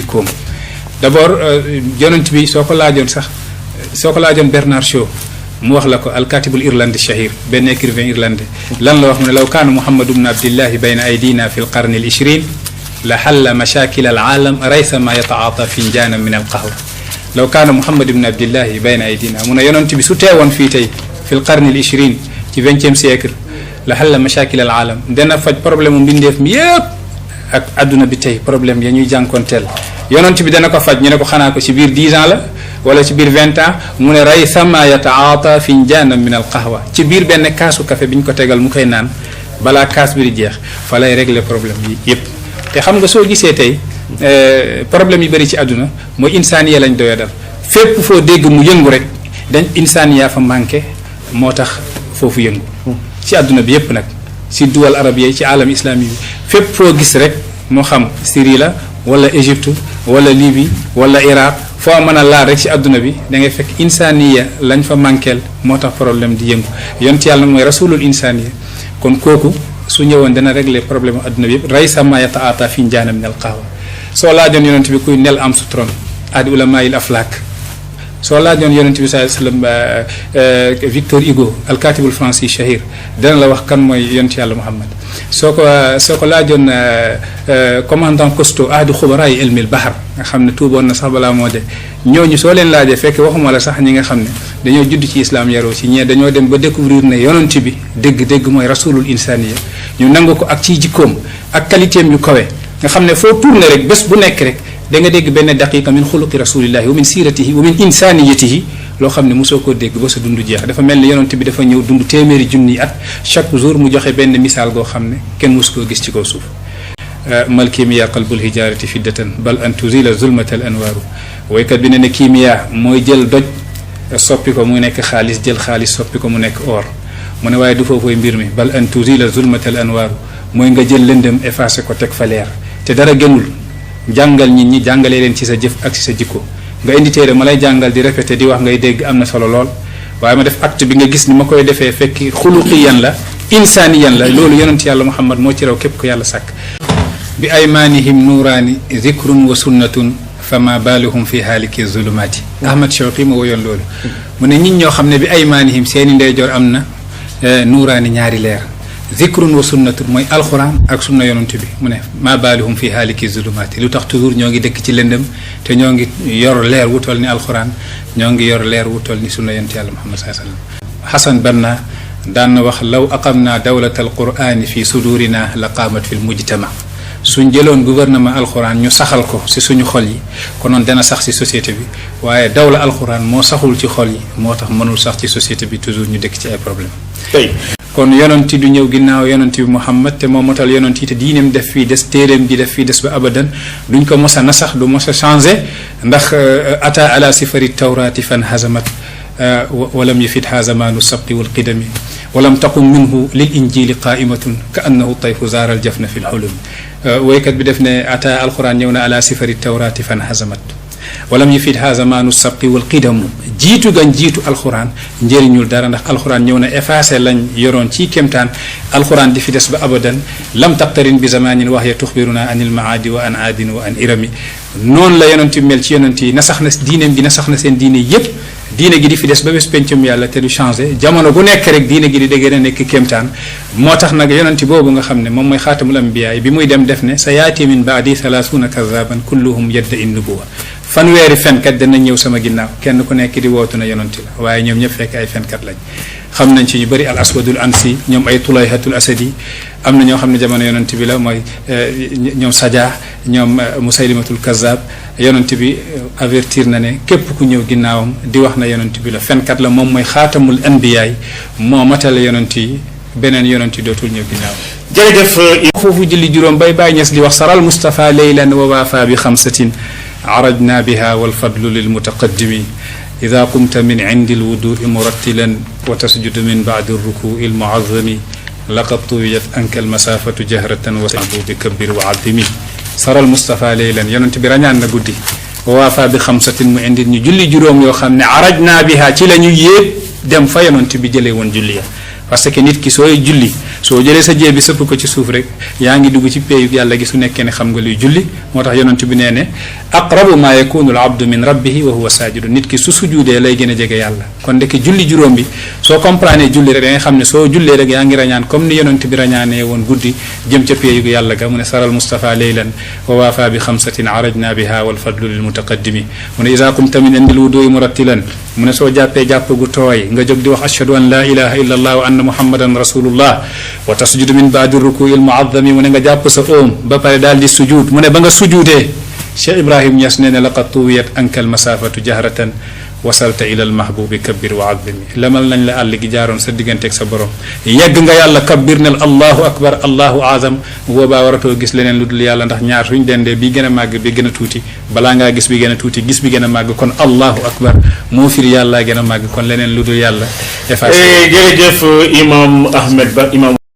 jikkoom d'abord yonent bi soo ko laajoon Bernard Shaw mu wax la ko alkatibul irlandi shahir benn écrivain irlandais lan la wax mu ne law kaana Muhammad ibn Abdillahi bayna aydina fi lqarni al-20 la xalla mashakil al-aalam raysama yataata finjaanan min al-qahwa law kaana Muhammad ibn Abdillahi bayna aydina mu ne yonent bi su teewoon fii tey fi lqarni al-20 ci 20e siècle la xalla mashakil al-aalam dana faj problème mu mbindeef mi yëpp ak adduna bi tey problème ya ñuy jànkoonteel yonent bi dana ko faj ñu ne ko xanaa ko ci biir 10 ans la wala ci biir 20 ans mu ne ray sama yataata finjaanan min al qahwa ci biir benn kaasu café bi ñu ko tegal mu koy naan balaa kaas bi di jeex fa lay régler problème yi yëpp te xam nga soo gisee tey problème yi bëri ci àdduna mooy insaaniya lañ doya dal fépp foo dégg mu yëngu rek dañ insaaniya fa manqué moo tax foofu yëngu ci àdduna bi yëpp nag ci duwal arab yi ci alam islami bi fépp foo gis rek moo xam Syrie la wala Égypte wala Libye wala Irak foo mën a laal rek ci àdduna bi da ngay fekk insaniya lañ fa manqueel moo tax problème di yëngu yonent yàlla mooy rasulul insaniya kon kooku su ñëwoon dana régler problème àdduna bi yëpp ray sama yataata fi njaana min al qahwa soo laajoon yonent bi kuy nel am sutron adi ulamail aflak soo laajoon yonent bi sallallahu alayhi wasallam Victor Hugo alkatibul français shahir dana la wax kan mooy yonent yàlla Muhammad soo ko laajoon commandant Cousteau ahdi xubaraay ilmil bahar nga xam ne tuuboon na sax balaa moo de ñooñu soo leen laajee fekk waxuma la sax ñi nga xam ne dañoo judd ci islam yaroo ci ñee dañoo dem ba découvrir ne yonent bi dëgg-dëgg mooy rasulul insaniya ñu nangu ko ak ciy jikkoom ak qualité am yu kawe nga xam ne foo tourné rek bés bu nekk rek da nga dégg benn daqiqa min xuluqi rasulillahi wa min siratihi wa min insaniyatihi loo xam ne mosoo koo dégg ba sa dund jeex dafa mel ni yonent bi dafa ñëw dund téeméeri junni at chaque jour mu joxe benn misaal goo xam ne kenn mosu koo gis ci kaw suuf mal kimiya qalbul hijarati fiddatan bal an tuzila zulmata al anwaaru waykat bi ne ne kimiya mooy jël doj soppi ko mu nekk xaalis jël xaalis soppi ko mu nekk or mu ne waaye du foofuy mbir mi bal an tuzila zulmata al anwaaru mooy nga jël lëndëm effacé ko teg fa leer te dara gënul jàngal nit ñi jàngalee leen ci sa jëf ak ci sa jikko nga indi téere ma lay jàngal di répété di wax ngay dégg am na solo lool waaye ma def acte bi nga gis ni ma koy defee fekk xuluqiyan la insaniyan la loolu yonent yàlla Muhammad moo ci raw képp ko yàlla sàkk bi aymanihim nuuraani zikrun wa sunnatun fama baaluhum fi haaliki zulumaati Ahmad Shawqi ma woyoon loolu mu ne ñit ñoo xam ne bi aymanihim seeni ndeyjoor am na nuuraani ñaari leer zikrun wa sunnatun mooy alxuraan ak sunna yonent bi mu ne maa baalihum fi haaliki zulumaati lu tax toujours ñoo ngi dëkk ci lëndëm te ñoo ngi yor leer wu toll ni alxuraan ñoo ngi yor leer wu toll ni sunna yonent yàlla Muhammad sallallahu alayhi wasallam Hasan Banna daan na wax law aqamna dawlata alqurani fi sudurina la qaamat fi l mujtama suñ jëloon gouvernement alxuraan ñu saxal ko si suñu xol yi konoon dana sax si société bi waaye dawla alxuraan moo saxul ci xol yi moo tax mënul sax ci société bi toujours ñu dëkk ci ay problème kon yonent du ñëw ginnaaw yonent bi Muhammad te moo motal yonent yi te diineem def fii des téeréem bi def fii des ba abadan duñ ko mos a nasax du mos a changé ndax ata ala sifari tawrati fan hazamat walam yafidha zamanu sabqi wal qidami walam taqum minhu lil injili qaimatun ka annahu tayfu zaaral jafna fi lxulumi woykat bi def ne ata alquran ñëw na ala sifari tawrati fan hazamat walam yafidha zamanu sabqi wal qidamu jiitu gañ jiitu alxuraan njëriñul dara ndax alxuraan ñëw na effacé lañ yoroon ci kéemtaan alxuraan di fi des ba abadan lam taqtarin bi zamanin wax ya tuxbiruna anil maadi wa an aadin wa an irami noonu la yonent bi mel ci yonent yi na sax na diineem gi na sax na seen diine yépp diine gi di fi des ba bés pencum yàlla te du changé jamono bu nekk rek diine gi di dégg na nekk kéemtaan moo tax nag yonent boobu nga xam ne moom mooy xaatamul ambiyaay bi muy dem def ne sa yaati min baadi thalathuna kazaban kulluhum yadda in nubuwa fanweeri fenkat dana ñëw sama ginnaaw kenn ku nekk di wootu na yonanti la waaye ñoom ñëpp fekk ay fenkat lañ xam nañ ci ñu bëri al aswadul ansi ñoom ay tulayhatul asadi am na ñoo xam ne jamono yonanti bi la mooy ñoom Sadia ñoom musaylimatul kazzab yonanti bi avertir na ne képp ku ñëw ginnaawam di wax na yonanti bi la fenkat la moom mooy xaatamul anbiyaay moo matale yonanti yi beneen yonanti dootul ñëw ginnaaw jërëjëf foofu julli juróom bay bàyyi ñes di wax saral Mustafa leylan wa waafa bi xamsatin عرجنا بها والفضل للمتقدم إذا قمت من عند الوضوء مرتلا وتسجد من بعد الركوع المعظم لقد طويت أنك المسافة جهرة وسعب بكبر وعظم سر المصطفى ليلا يننت برانيان نغودي ووافى بخمسة mu indi ñu julli juróom yoo xam ne عرجنا بها ci la ñu yéeg dem fa yonent bi jëlee woon julli ya parce que nit ki sooy julli soo jëlee sa jéeb bi sëpp ko ci suuf rek yaa ngi dugg ci péeyub yàlla gi su nekkee ne xam nga luy julli moo tax yonent bi nee ne aqrabu ma yakunu al abdu min rabbihi wa huwa sajidu nit ki su sujuudee lay gën a jege yàlla kon ndekki julli juróom bi soo comprendre julli rek da nga xam ne soo jullee rek yaa ngi rañaan comme ni yonent bi rañaanee woon guddi jëm ca péeyub yàlla ga mu ne saral Mustafa laylan wa waafa bi xamsatin arajna biha wal fadlu lil mutaqaddimi mu ne isa qumta min indil wudu'i murattilan mu ne soo jàppee jàpp gu tooy nga jóg di wax ashhadu an la ilaha illa allah wa anna muhammadan rasulullah wa tasjudu min baadi ruku'i al mu'azzami mu ne nga jàpp sa oom ba pare daal di sujud mu ne ba nga sujuudee Cheikh Ibrahim Niass nee ne laqad tuwiyat anka al masafatu jahratan wasalta ila al mahbubi kabbir wa azimi lamal nañ la àll gi jaaroon sa digganteeg sa borom yegg nga yàlla kabbir nel allahu akbar allahu azam boobaa waratoo gis leneen lu dul yàlla ndax ñaar suñ dendee bi gën a màgg bi gën a tuuti balaa ngaa gis bi gën a tuuti gis bi gën a màgg kon allahu akbar moo firi yàllaa gën a màgg kon leneen lu dul yàlla jërëjëf imam Ahmed Ba imam